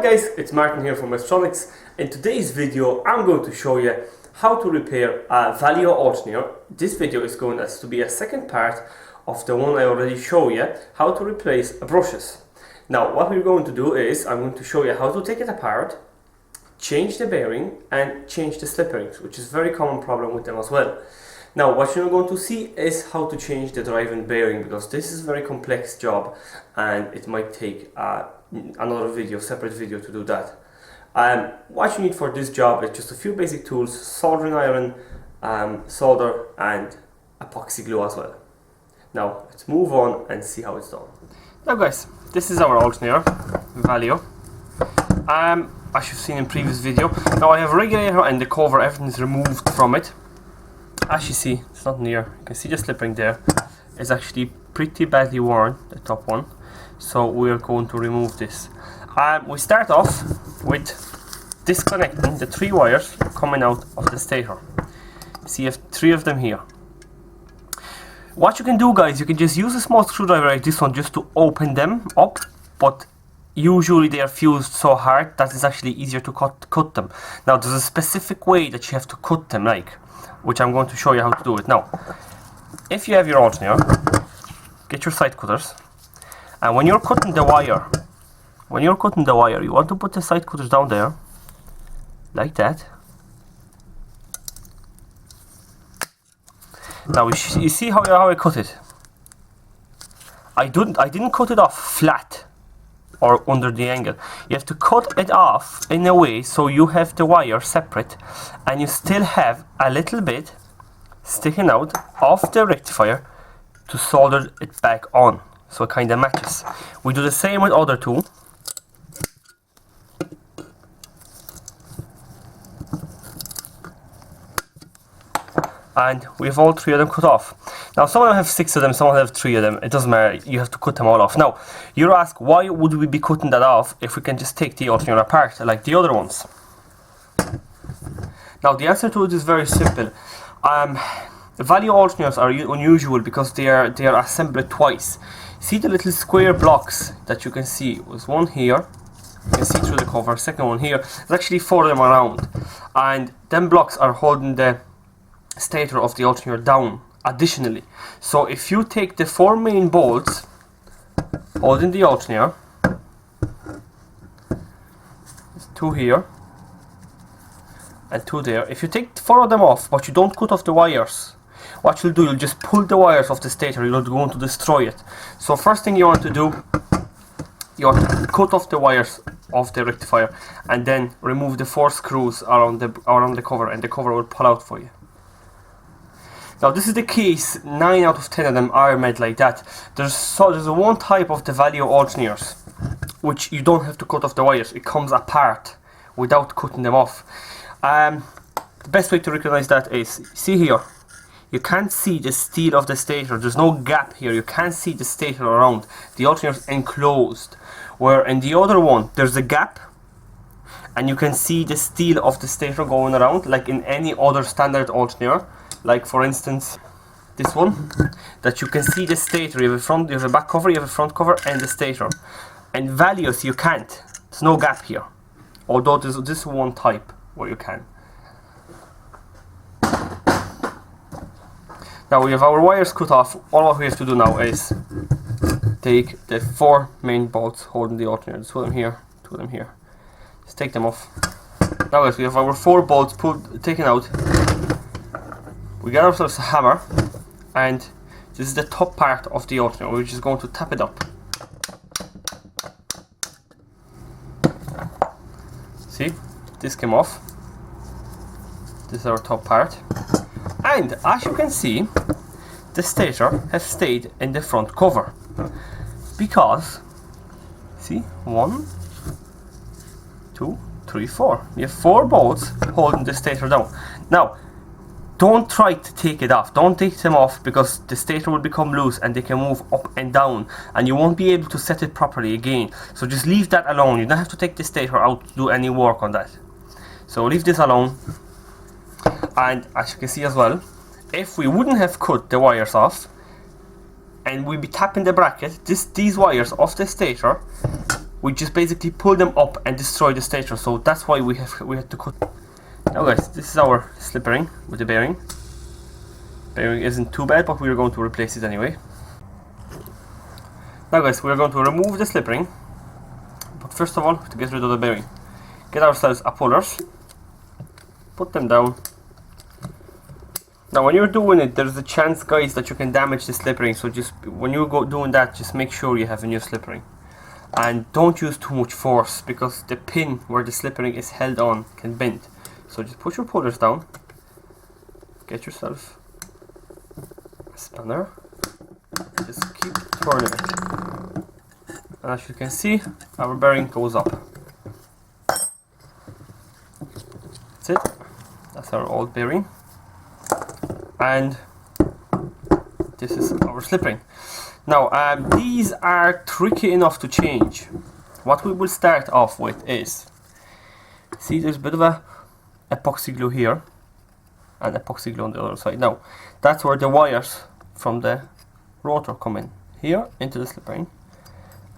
guys, it's Martin here from Electronics. In today's video I'm going to show you how to repair a Valeo alternator. This video is going to be a second part of the one I already showed you, how to replace brushes. Now what we're going to do is I'm going to show you how to take it apart, change the bearing and change the slip rings, which is a very common problem with them as well. Now what you're going to see is how to change the drive and bearing, because this is a very complex job and it might take another video, separate video to do that. What you need for this job is just a few basic tools: soldering iron, solder and epoxy glue as well. Now let's move on and see how it's done. Now guys, this is our alternator, Valeo. As you've seen in previous video. Now I have a regulator and the cover, everything is removed from it. As you see, it's not near. You can see the slip ring there. It's actually pretty badly worn, the top one. So we're going to remove this. We start off with disconnecting the 3 wires coming out of the stator. See, you have 3 of them here. What you can do, guys, you can just use a small screwdriver like this one just to open them up, but usually they are fused so hard that it's actually easier to cut them. Now there's a specific way that you have to cut them, which I'm going to show you how to do it. Now, if you have your alternator, get your side cutters, and when you're cutting the wire, you want to put the side cutters down there, like that. Now you see how I cut it. I didn't cut it off flat or under the angle. You have to cut it off in a way so you have the wire separate and you still have a little bit sticking out of the rectifier to solder it back on, so it kind of matches. We do the same with other 2. And we have all 3 of them cut off. Now some of them have 6 of them, some of them have 3 of them. It doesn't matter, you have to cut them all off. Now you ask, why would we be cutting that off if we can just take the alternator apart like the other ones? Now the answer to it is very simple. Valeo alternators are unusual because they are assembled twice. See the little square blocks that you can see? There's one here, you can see through the cover, second one here. There's actually 4 of them around, and them blocks are holding the stator of the alternator down additionally. So if you take the 4 main bolts holding the alternator, there's 2 here and 2 there. If you take 4 of them off but you don't cut off the wires, what you'll do, you'll just pull the wires off the stator. You're going to destroy it. So first thing you want to do, you want to cut off the wires of the rectifier and then remove the 4 screws around the cover, and the cover will pull out for you. Now this is the case, 9 out of 10 of them are made like that. There's one type of the Valeo alternators which you don't have to cut off the wires. It comes apart without cutting them off. The best way to recognize that is, see here, you can't see the steel of the stator. There's no gap here, you can't see the stator around. The alternator is enclosed, where in the other one there's a gap and you can see the steel of the stator going around, like in any other standard alternator. Like for instance this one, that you can see the stator. You have a back cover, you have a front cover and the stator. And Valeos you can't, there's no gap here, although there's this one type where you can. Now we have our wires cut off. All we have to do now is take the 4 main bolts holding the alternator. 2 of them here, 2 of them here. Just take them off. Now guys, we have our 4 bolts taken out. We got ourselves a hammer, and this is the top part of the alternator. We're just going to tap it up. See, this came off. This is our top part, and as you can see, the stator has stayed in the front cover because, see, 1, 2, 3, 4. You have 4 bolts holding the stator down. Now don't try to take it off. Don't take them off, because the stator will become loose and they can move up and down and you won't be able to set it properly again. So just leave that alone. You don't have to take the stator out to do any work on that. So leave this alone. And as you can see as well, if we wouldn't have cut the wires off and we'd be tapping the bracket, these wires off the stator we just basically pull them up and destroy the stator. So that's why we had to cut. Now guys, this is our slipring with the bearing. Bearing isn't too bad, but we're going to replace it anyway. Now guys, we're going to remove the slipring, but first of all, to get rid of the bearing, get ourselves a pullers, put them down. Now when you're doing it, there's a chance guys that you can damage the slipring, so just when you go doing that, just make sure you have a new slipring. And don't use too much force, because the pin where the slipring is held on can bend. So just put your pullers down, get yourself a spanner, just keep turning it. And as you can see, our bearing goes up. That's it. That's our old bearing. And this is our slipring. Now, these are tricky enough to change. What we will start off with is, see, there's a bit of a epoxy glue here and epoxy glue on the other side. Now, that's where the wires from the rotor come in. Here into the slipring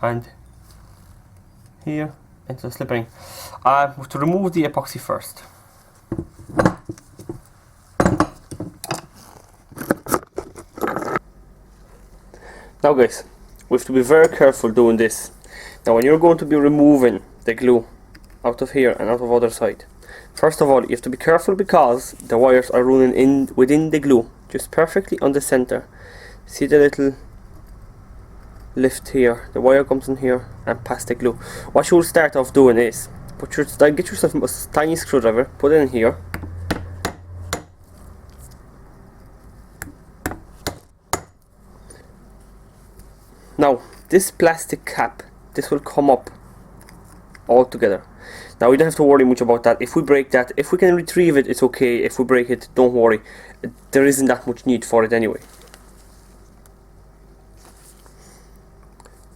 and here into the slipring. To remove the epoxy first. Now guys, we have to be very careful doing this. Now when you're going to be removing the glue out of here and out of other side, first of all you have to be careful because the wires are running in within the glue, just perfectly on the center. See the little lift here, the wire comes in here and past the glue. What you will start off doing is get yourself a tiny screwdriver, put it in here. Now this plastic cap, this will come up all together. Now we don't have to worry much about that. If we break that, if we can retrieve it, it's okay. If we break it, don't worry, there isn't that much need for it anyway.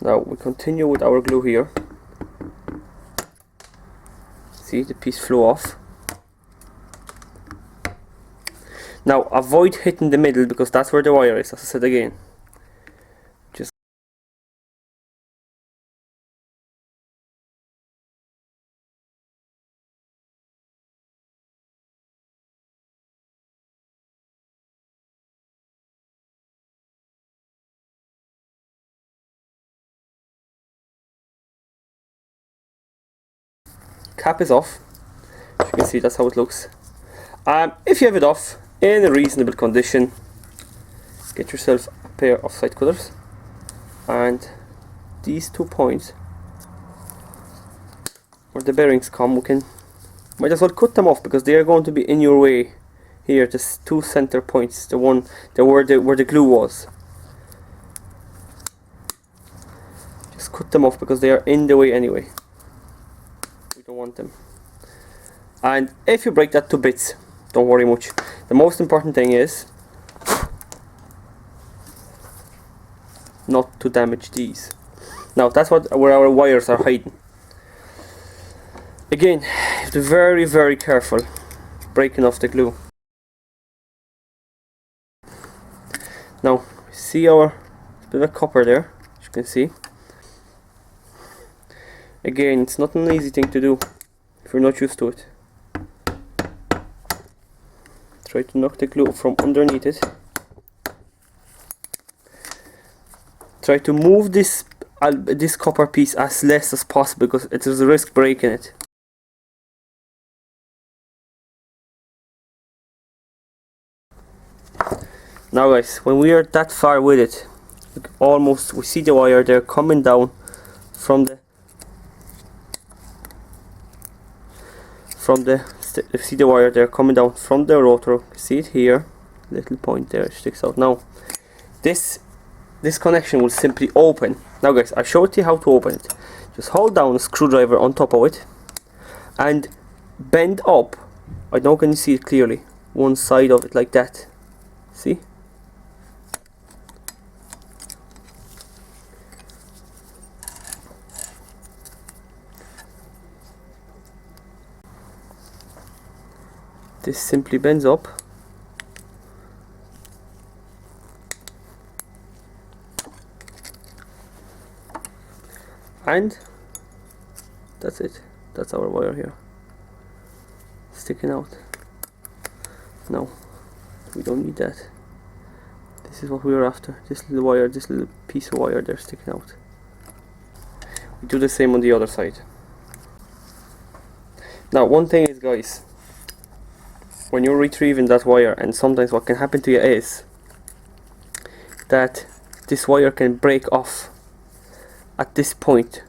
Now we continue with our glue here. See, the piece flew off. Now avoid hitting the middle because that's where the wire is, as I said again. Just cap is off. As you can see, that's how it looks. If you have it off in a reasonable condition, get yourself a pair of side cutters, and these 2 points where the bearings come, might as well cut them off because they are going to be in your way. Here, just 2 center points, the one where the glue was. Just cut them off because they are in the way anyway. We don't want them. And if you break that to bits, don't worry much. The most important thing is not to damage these. Now that's where our wires are hiding. Again, you have to be very, very careful breaking off the glue. Now, see our bit of copper there, as you can see. Again, it's not an easy thing to do if you're not used to it. Try to knock the glue from underneath it. Try to move this copper piece as less as possible because it is a risk breaking it. Now guys, when we are that far with it, almost we see the wire there coming down from the see the wire there coming down from the rotor. See it here, little point there, it sticks out. Now this connection will simply open. Now guys, I showed you how to open it. Just hold down a screwdriver on top of it and bend up. I don't know, can you see it clearly? One side of it like that. See? This simply bends up and That's it. That's our wire here, sticking out. No, we don't need that. This is what we were after. This little wire, this little piece of wire there sticking out. We do the same on the other side. Now, one thing is, guys, when you're retrieving that wire, and sometimes what can happen to you is that this wire can break off at this point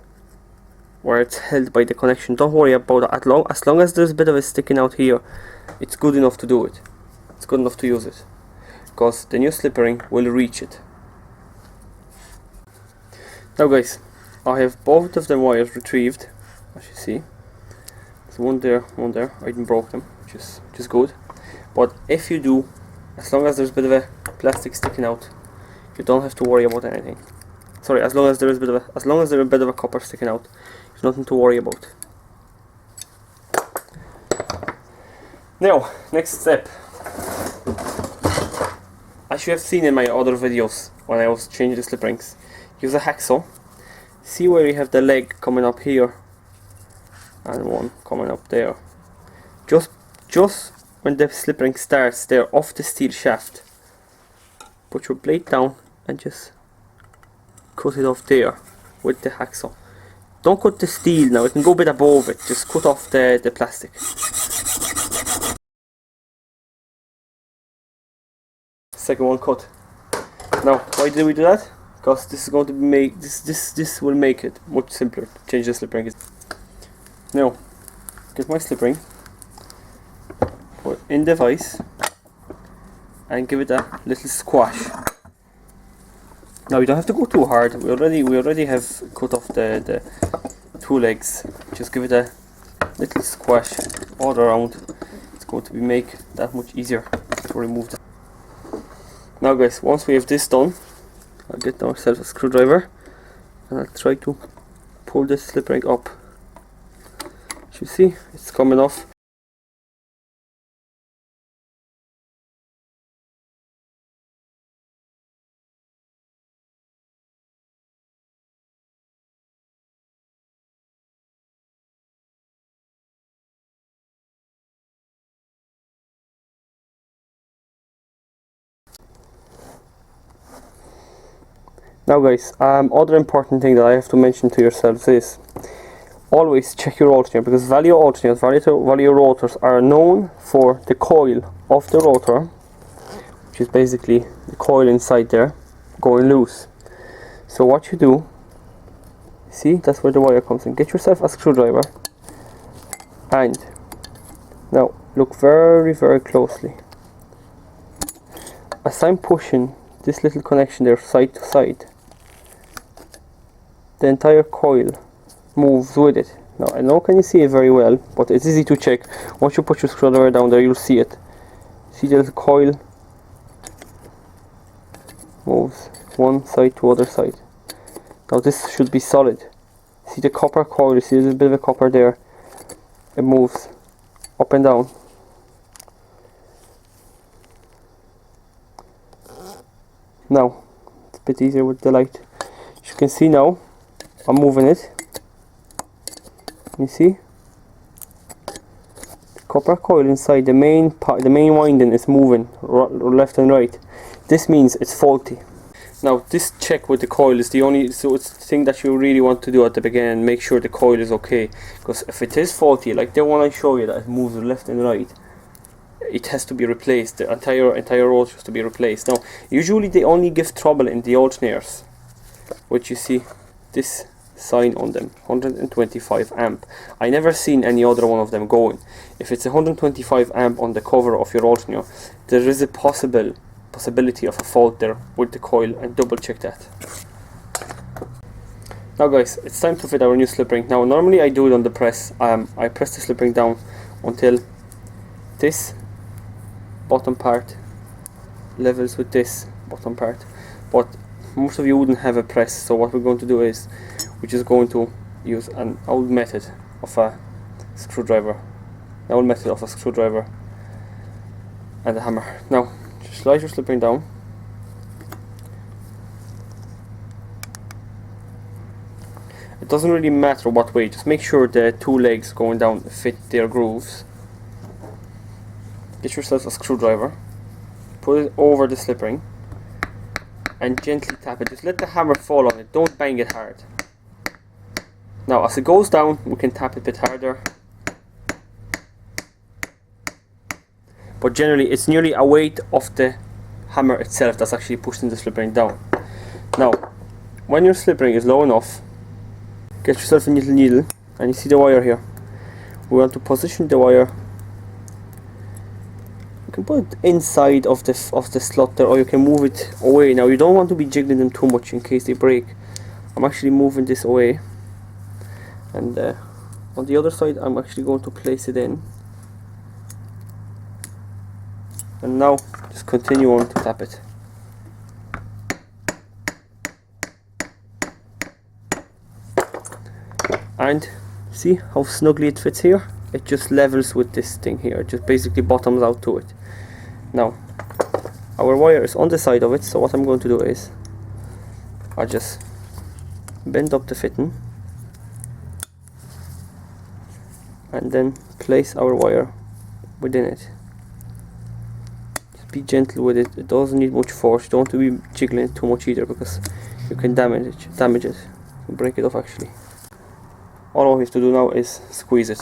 where it's held by the connection. Don't worry about that. As long as there's a bit of it sticking out here, it's good enough to do it. It's good enough to use it, because the new slip ring will reach it. Now guys, I have both of them wires retrieved, as you see. There's one there, I didn't broke them, which is good. But if you do, as long as there's a bit of a plastic sticking out, you don't have to worry about anything. Sorry, as long as there's a bit of a copper sticking out, there's nothing to worry about. Now, next step. As you have seen in my other videos when I was changing the slip rings, use a hacksaw. See where you have the leg coming up here and one coming up there. Just when the slip ring starts there off the steel shaft, put your blade down and just cut it off there with the hacksaw. Don't cut the steel now, it can go a bit above it, just cut off the plastic. Second one cut. Now, why did we do that? Because this is going to make this will make it much simpler to change the slip ring. Now, get my slip ring, put in the vise, and give it a little squash. Now you don't have to go too hard. We already have cut off the two legs. Just give it a little squash all around. It's going to make that much easier to remove it. Now guys, once we have this done, I'll get ourselves a screwdriver and I'll try to pull this slip ring up. As you see, it's coming off. Now guys, other important thing that I have to mention to yourselves is always check your alternator, because Valeo alternators, Valeo rotors are known for the coil of the rotor, which is basically the coil inside there, going loose. So what you do, see, that's where the wire comes in. Get yourself a screwdriver and now look very closely. As I'm pushing this little connection there side to side, the entire coil moves with it. Now I know can you see it very well, but it's easy to check. Once you put your screwdriver down there, you'll see it. See the little coil moves one side to other side. Now this should be solid. See the copper coil, you see there's a bit of a copper there. It moves up and down. Now it's a bit easier with the light. As you can see now, I'm moving it. You see? The copper coil inside the main part, the main winding is moving left and right. This means it's faulty. Now this check with the coil is the only, so it's the thing that you really want to do at the beginning. Make sure the coil is okay, because if it is faulty, like the one I show you that it moves left and right, it has to be replaced. The entire rotor has to be replaced. Now usually they only give trouble in the alternators, which you see this sign on them, 125 amp. I never seen any other one of them going. If it's 125 amp on the cover of your alternator, there is a possibility of a fault there with the coil, and double check that. Now guys, it's time to fit our new slip ring. Now normally I do it on the press. I press the slip ring down until this bottom part levels with this bottom part, but most of you wouldn't have a press, so what we're going to do is we're just going to use an old method of a screwdriver, and a hammer. Now just slide your slip ring down, It doesn't really matter what way, just make sure the two legs going down fit their grooves. Get yourself a screwdriver, put it over the slip ring and gently tap it. Just let the hammer fall on it, don't bang it hard. Now as it goes down, we can tap it a bit harder. But generally it's nearly a weight of the hammer itself that's actually pushing the slip ring down. Now when your slip ring is low enough, get yourself a little needle and you see the wire here. We want to position the wire. You can put it inside of the slot there, or you can move it away. Now you don't want to be jiggling them too much in case they break. I'm actually moving this away, and on the other side I'm actually going to place it in. And now just continue on to tap it. And see how snugly it fits here? It just levels with this thing here, it just basically bottoms out to it. Now our wire is on the side of it, so what I'm going to do is I'll just bend up the fitting and then place our wire within it. Just be gentle with it, it doesn't need much force. You don't want to be jiggling it too much either, because you can damage it, you break it off actually. All we have to do now is squeeze it.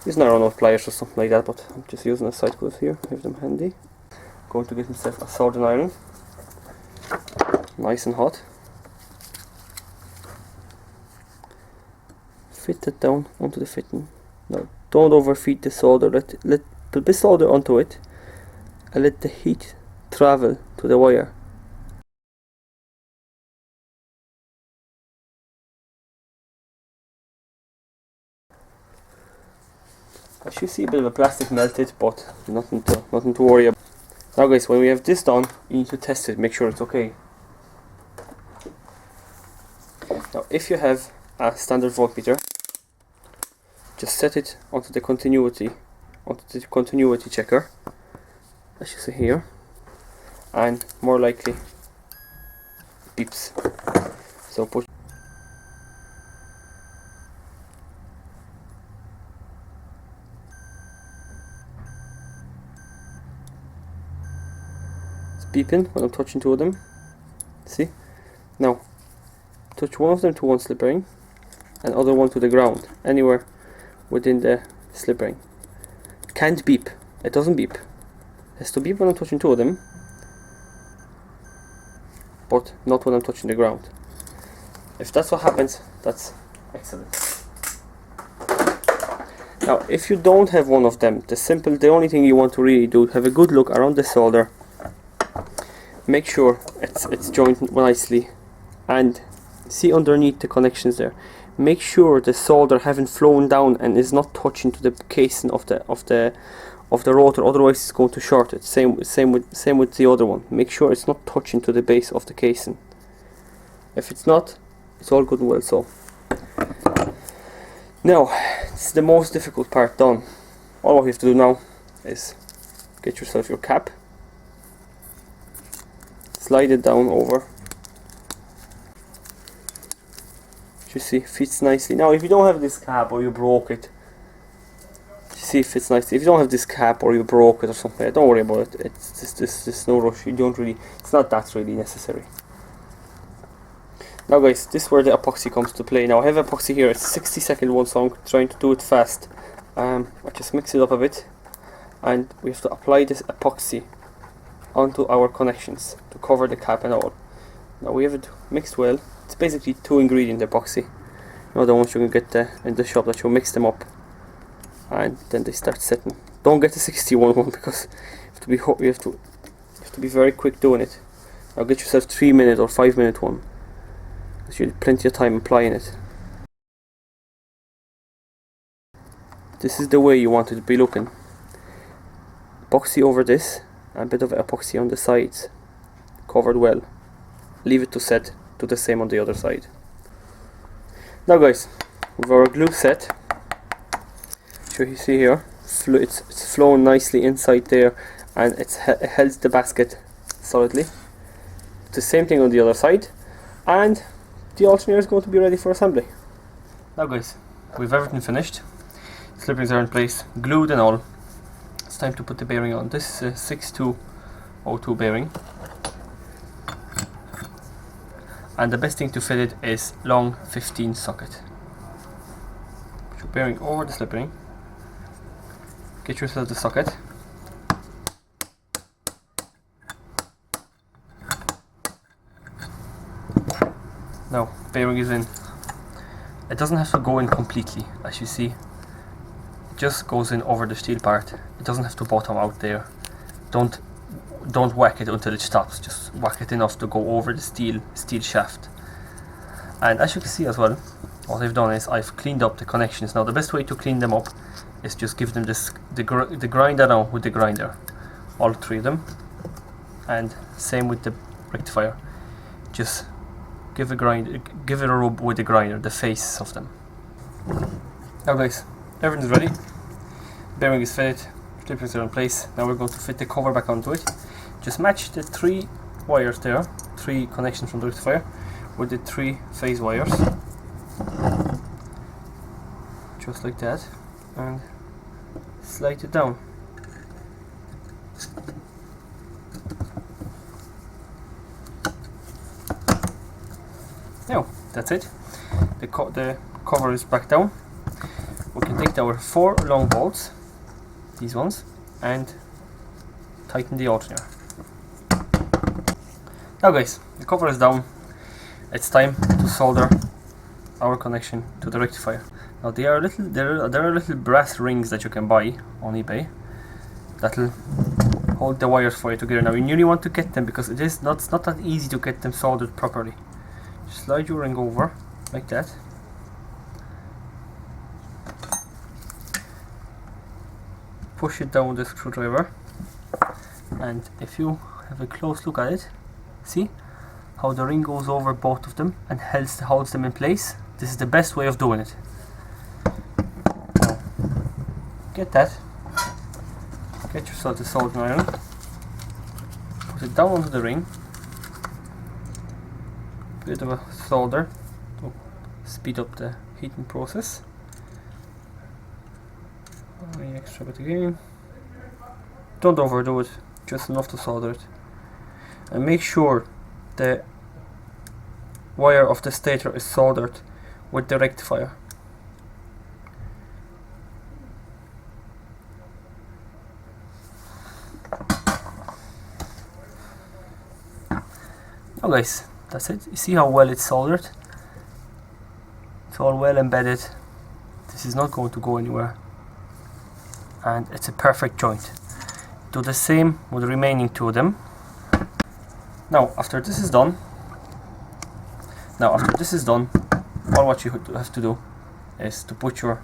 Using our own pliers or something like that, but I'm just using a side glove here, I have them handy. Going to get myself a soldering iron, nice and hot. Fit it down onto the fitting. Now don't overfeed the solder, let put the solder onto it and let the heat travel to the wire. As you see, a bit of a plastic melted, but nothing to worry about. Now guys, when we have this done, you need to test it, make sure it's okay. Now if you have a standard voltmeter, just set it onto the continuity checker, as you see here, and more likely beeps. So push. Beeping when I'm touching two of them. See? Now touch one of them to one slip ring and other one to the ground, anywhere within the slip ring. Can't beep, it doesn't beep. It has to beep when I'm touching two of them, but not when I'm touching the ground. If that's what happens, that's excellent. Now if you don't have one of them, the only thing you want to really do, have a good look around the solder. Make sure it's joined nicely, and see underneath the connections there. Make sure the solder haven't flown down and is not touching to the casing of the rotor. Otherwise, it's going to short it. Same with the other one. Make sure it's not touching to the base of the casing. If it's not, it's all good and well. So now it's the most difficult part done. All we have to do now is get yourself your cap. Slide it down over. You see, fits nicely. Now if you don't have this cap or you broke it, you see it fits nicely. If you don't have this cap or you broke it or something, don't worry about it. It's no rush. It's not that really necessary. Now guys, this is where the epoxy comes to play. Now I have epoxy here, it's a 60-second one, so I'm trying to do it fast. I just mix it up a bit, and we have to apply this epoxy onto our connections to cover the cap and all. Now we have it mixed well. It's basically 2 ingredient epoxy. You know, the ones you can get in the shop, that you mix them up and then they start setting. Don't get the 61 one, because you have to be very quick doing it. Now get yourself 3-minute or 5-minute one, because you have plenty of time applying it. This is the way you want it to be looking. Epoxy over this, and a bit of epoxy on the sides, covered well. Leave it to set, do the same on the other side. Now guys, with our glue set, so you see here, it's flowing nicely inside there, and it holds the basket solidly. The same thing on the other side, and the alternator is going to be ready for assembly. Now guys, we've everything finished. Slip rings are in place, glued and all. It's time to put the bearing on. This is a 6202 bearing. And the best thing to fit it is long 15 socket. Put your bearing over the slip ring. Get yourself the socket. Now, bearing is in. It doesn't have to go in completely, as you see. It just goes in over the steel part. It doesn't have to bottom out there. Don't whack it until it stops. Just whack it enough to go over the steel shaft. And as you can see as well, what I've done is I've cleaned up the connections. Now the best way to clean them up is just give them the grinder down with the grinder, all three of them, and same with the rectifier. Just give it a rub with the grinder, the face of them. Now guys, everything's ready. Bearing is fitted, slip rings are in place. Now we're going to fit the cover back onto it. Just match the 3 wires there, 3 connections from the rectifier, with the 3 phase wires. Just like that. And slide it down. Now, that's it. The cover is back down. We can take our 4 long bolts, these ones, and tighten the alternator. Now guys, the cover is down. It's time to solder our connection to the rectifier. Now there are little brass rings that you can buy on eBay that'll hold the wires for you together. Now you really want to get them because it's not that easy to get them soldered properly. Just slide your ring over like that. Push it down with the screwdriver, and if you have a close look at it, see how the ring goes over both of them and holds them in place. This is the best way of doing it. Now, get yourself the soldering iron, put it down onto the ring, bit of a solder to speed up the heating process. Any extra bit again. Don't overdo it, just enough to solder it. And make sure the wire of the stator is soldered with the rectifier. Now guys, that's it. You see how well it's soldered? It's all well embedded. This is not going to go anywhere. And it's a perfect joint. Do the same with the remaining 2 of them. Now after this is done, all what you have to do is to put your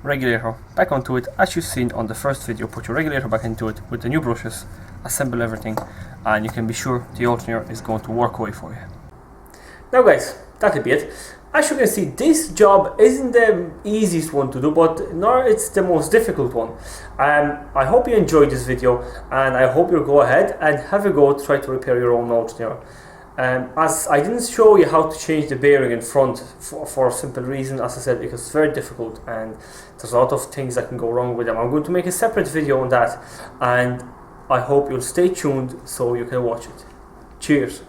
regulator back onto it. As you've seen on the first video, put your regulator back into it with the new brushes, assemble everything, and you can be sure the alternator is going to work away for you. Now guys, that'll be it. As you can see, this job isn't the easiest one to do, but nor it's the most difficult one. I hope you enjoyed this video, and I hope you'll go ahead and have a go to try to repair your own alternator. As I didn't show you how to change the bearing in front for a simple reason, as I said, because it's very difficult and there's a lot of things that can go wrong with them. I'm going to make a separate video on that, and I hope you'll stay tuned so you can watch it. Cheers!